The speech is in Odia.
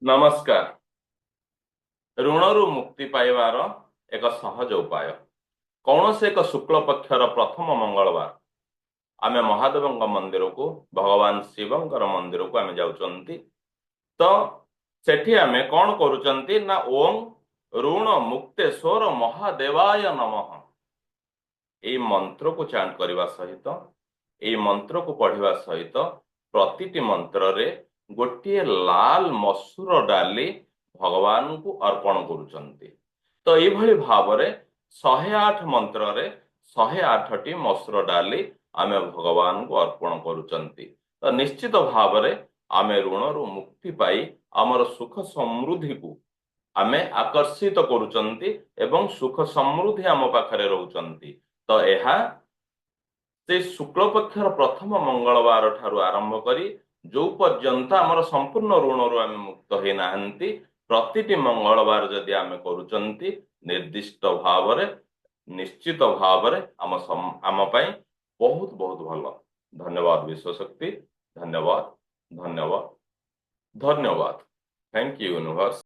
नमस्कार। ऋणरू मुक्ति पाइबार एक सहज उपाय कौन से एक शुक्ल पक्षर प्रथम मंगलवार आमे महादेव मंदिर को भगवान शिवंकर मंदिर को आमे जाउचंती। तो सेठी आमे कौन करूचंती ना ओम ऋण मुक्तेश्वर महादेवाय नमः এই ମନ୍ତ୍ରକୁ ଚାଣ୍ଟ କରିବା ସହିତ এই ମନ୍ତ୍ରକୁ ପଢିବା ସହିତ ପ୍ରତିଟି ମନ୍ତ୍ରରେ ଗୋଟିଏ ଲାଲ ମସୁର ଡାଲି ଭଗବାନଙ୍କୁ ଅର୍ପଣ କରୁଛନ୍ତି। ତ ଏଇଭଳି ଭାବରେ 108 ମନ୍ତ୍ରରେ 108ଟି ମସୁର ଡାଲି ଆମେ ଭଗବାନଙ୍କୁ ଅର୍ପଣ କରୁଛନ୍ତି। ତ ନିଶ୍ଚିତ ଭାବରେ ଆମେ ଋଣରୁ ମୁକ୍ତି ପାଇ ଆମର ସୁଖ ସମୃଦ୍ଧିକୁ ଆମେ ଆକର୍ଷିତ କରୁଛନ୍ତି ଏବଂ ସୁଖ ସମୃଦ୍ଧି ଆମ ପାଖରେ ରହୁଛନ୍ତି। ତ ଏହା ସେ ଶୁକ୍ଳ ପକ୍ଷର ପ୍ରଥମ ମଙ୍ଗଳବାର ଠାରୁ ଆରମ୍ଭ କରି ଯୋଉ ପର୍ଯ୍ୟନ୍ତ ଆମର ସମ୍ପୂର୍ଣ୍ଣ ଋଣରୁ ଆମେ ମୁକ୍ତ ହେଇନାହାନ୍ତି ପ୍ରତିଟି ମଙ୍ଗଳବାର ଯଦି ଆମେ କରୁଛନ୍ତି ନିର୍ଦ୍ଦିଷ୍ଟ ଭାବରେ ନିଶ୍ଚିତ ଭାବରେ ଆମ ପାଇଁ ବହୁତ ବହୁତ ଭଲ। ଧନ୍ୟବାଦ ବିଶ୍ୱଶକ୍ତି। ଧନ୍ୟବାଦ ଧନ୍ୟବାଦ ଧନ୍ୟବାଦ। Thank you universe.